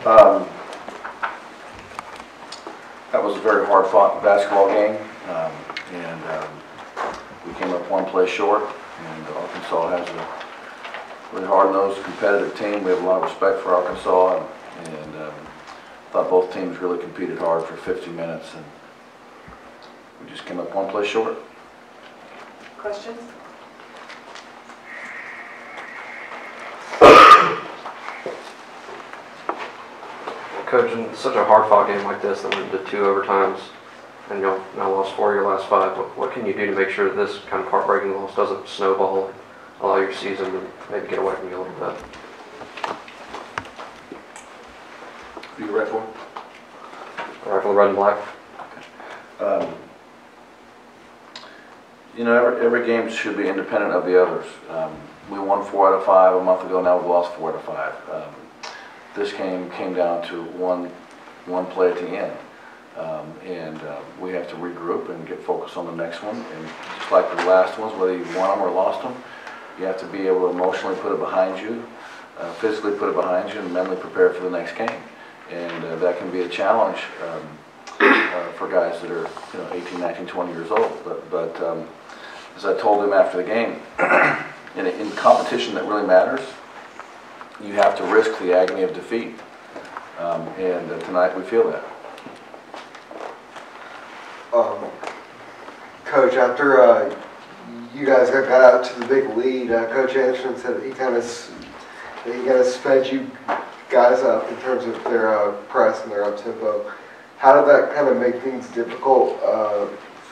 Um, that was a very hard-fought basketball game, and we came up one play short. And Arkansas has a really hard-nosed, competitive team. We have a lot of respect for Arkansas, and thought both teams really competed hard for 50 minutes, and we just came up one play short. Questions? Coach, in such a hard-fought game like this that went into 2 overtimes, and y'all now lost 4 of your last 5, what can you do to make sure this kind of heartbreaking loss doesn't snowball and allow your season to maybe get away from you a little bit? Who you right for? Right for the red and black. You know, every game should be independent of the others. We won 4 out of 5 a month ago. Now we've lost 4 out of 5. This game came down to one play at the end, and we have to regroup and get focused on the next one. And just like the last ones, whether you won them or lost them, you have to be able to emotionally put it behind you, physically put it behind you, and mentally prepare for the next game. And that can be a challenge for guys that are 18, 19, 20 years old. But as I told him after the game, in competition that really matters, you have to risk the agony of defeat. And tonight we feel that. Coach, after you guys got out to the big lead, Coach Anderson said that he kind of sped you guys up in terms of their press and their up-tempo. How did that kind of make things difficult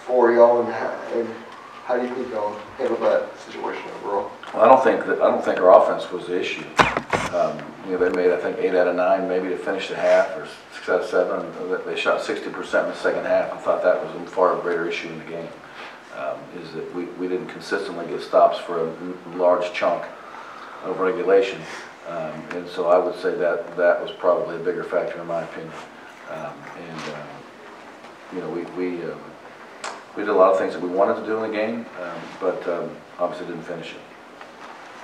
for y'all, and how do you think y'all handled that situation overall? Well, I don't think our offense was the issue. They made, I think, 8 out of 9 maybe to finish the half, or 6 out of 7. They shot 60% in the second half. I thought that was a far greater issue in the game. Is that we didn't consistently get stops for a large chunk of regulation. And so I would say that was probably a bigger factor in my opinion. We did a lot of things that we wanted to do in the game, but obviously didn't finish it.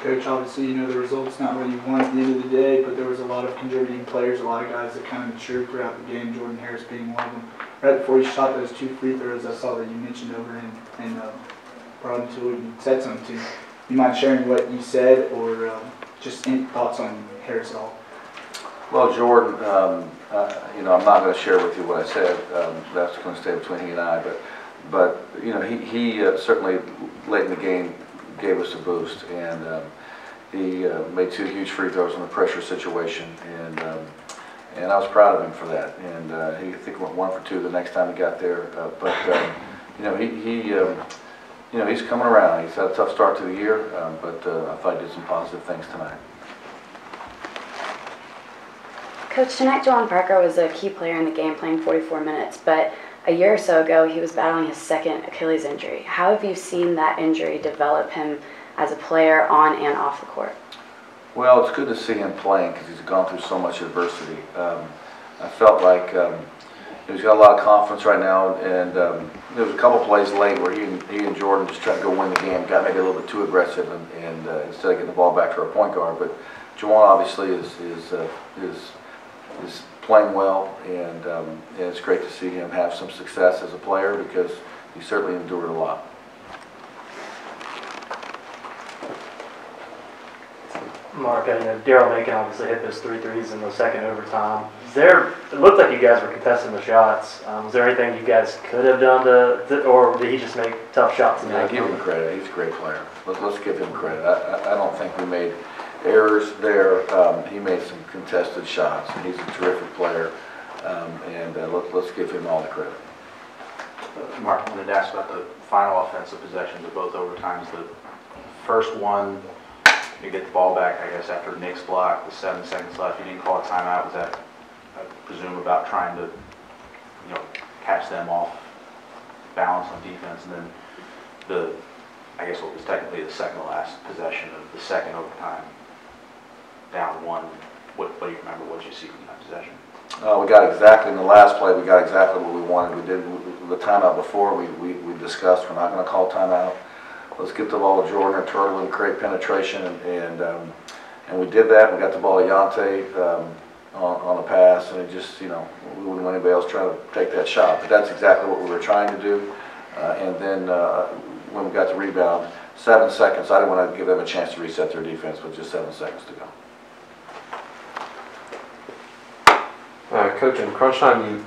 Coach, obviously, the result's not what you want at the end of the day, but there was a lot of contributing players, a lot of guys that kind of matured throughout the game, Jordan Harris being one of them. Right before you shot those 2 free throws, I saw that you mentioned over in Broad to you said something to. You mind sharing what you said, or just any thoughts on Harris at all? Well, Jordan, I'm not going to share with you what I said. That's going to stay between he and I. But he certainly late in the game gave us a boost, and he made 2 huge free throws in a pressure situation, and I was proud of him for that. And he, I think, went 1 for 2 the next time he got there. He's coming around. He's had a tough start to the year, but I thought he did some positive things tonight. Coach, tonight Juwan Parker was a key player in the game, playing 44 minutes, but a year or so ago he was battling his 2nd Achilles injury. How have you seen that injury develop him as a player on and off the court? Well, it's good to see him playing because he's gone through so much adversity. I felt like he's got a lot of confidence right now, and there was a couple plays late where he and Jordan just tried to go win the game, got maybe a little bit too aggressive, and instead of getting the ball back to our point guard. But Juwan obviously is playing well, and it's great to see him have some success as a player because he certainly endured a lot. Mark, Daryl Macon obviously hit those 3 threes in the second overtime. It looked like you guys were contesting the shots. Was there anything you guys could have done or did he just make tough shots? Yeah, give him credit. He's a great player. Let's give him credit. I don't think we made errors there. He made some contested shots, and he's a terrific player. Let's give him all the credit. Mark, I wanted to ask about the final offensive possessions of both overtimes. The first one, you get the ball back, I guess, after Nick's block, with 7 seconds left. You didn't call a timeout. Was that, I presume, about trying to, catch them off balance on defense? And then I guess what was technically the second to last possession of the second overtime, down 1. What do you remember? What did you see from that possession? We got exactly, in the last play, we got exactly what we wanted. We did the timeout before. We discussed we're not going to call timeout. Let's get the ball to Jordan or Turtle and create penetration, and we did that. We got the ball to Yante. on a pass, and it just, you know, we wouldn't want anybody else trying to take that shot. But that's exactly what we were trying to do. And then when we got the rebound, 7 seconds, I didn't want to give them a chance to reset their defense with just 7 seconds to go. Coach, in crunch time, you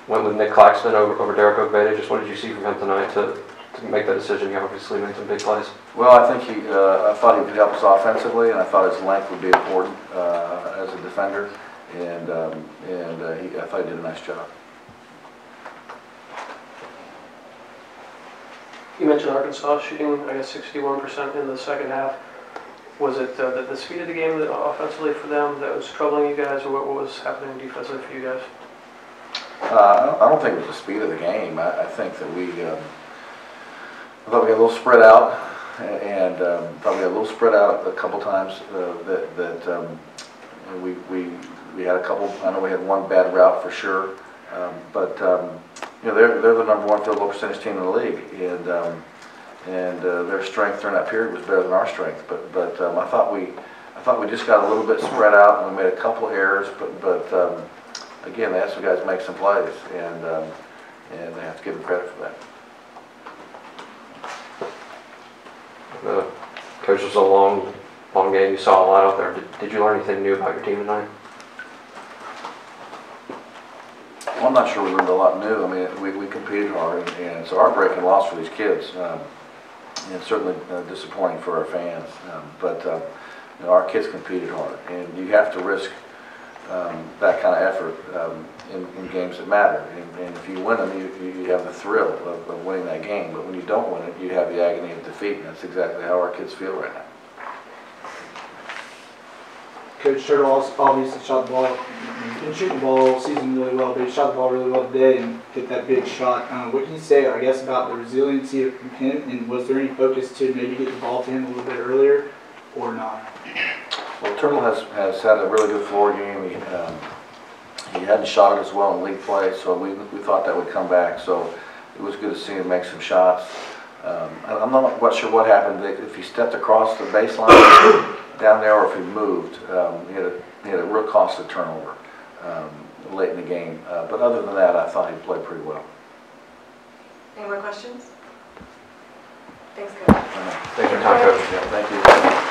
went with Nick Claxton over Derek Ogbeide. Just what did you see from him tonight to make that decision? You obviously made some big plays. Well, I think I thought he could help us offensively, and I thought his length would be important as a defender, and I thought he did a nice job. You mentioned Arkansas shooting, I guess, 61% in the second half. Was it the speed of the game offensively for them that was troubling you guys, or what was happening defensively for you guys? I don't think it was the speed of the game. I think that I thought we got a little spread out, and thought we had a little spread out a couple times. We had a couple. I know we had one bad route for sure, but you know, they're the #1 field goal percentage team in the league, and their strength during that period was better than our strength. But I thought we just got a little bit spread out, and we made a couple errors. But again, they had some guys make some plays, and they have to give them credit for that. Coach, it was a long game. You saw a lot out there. Did you learn anything new about your team tonight? Well, I'm not sure we learned a lot new. I mean, we competed hard, and it's a heartbreaking loss for these kids, and certainly disappointing for our fans. But you know, our kids competed hard, and you have to risk that kind of effort in games that matter. And if you win them, you have the thrill of winning that game. But when you don't win it, you have the agony of defeat, and that's exactly how our kids feel right now. Coach Turtle obviously shot the ball. He's been shooting the ball all season really well, but he shot the ball really well today and hit that big shot. What can you say, I guess, about the resiliency of him, and was there any focus to maybe get the ball to him a little bit earlier or not? Well, Turtle has had a really good floor game. He hadn't shot it as well in league play, so we thought that would come back. So it was good to see him make some shots. I'm not quite sure what happened. If he stepped across the baseline down there, or if he moved, he had a real costly turnover late in the game. But other than that, I thought he played pretty well. Any more questions? Thanks, Coach. Thanks for your time, Coach. Yeah, thank you.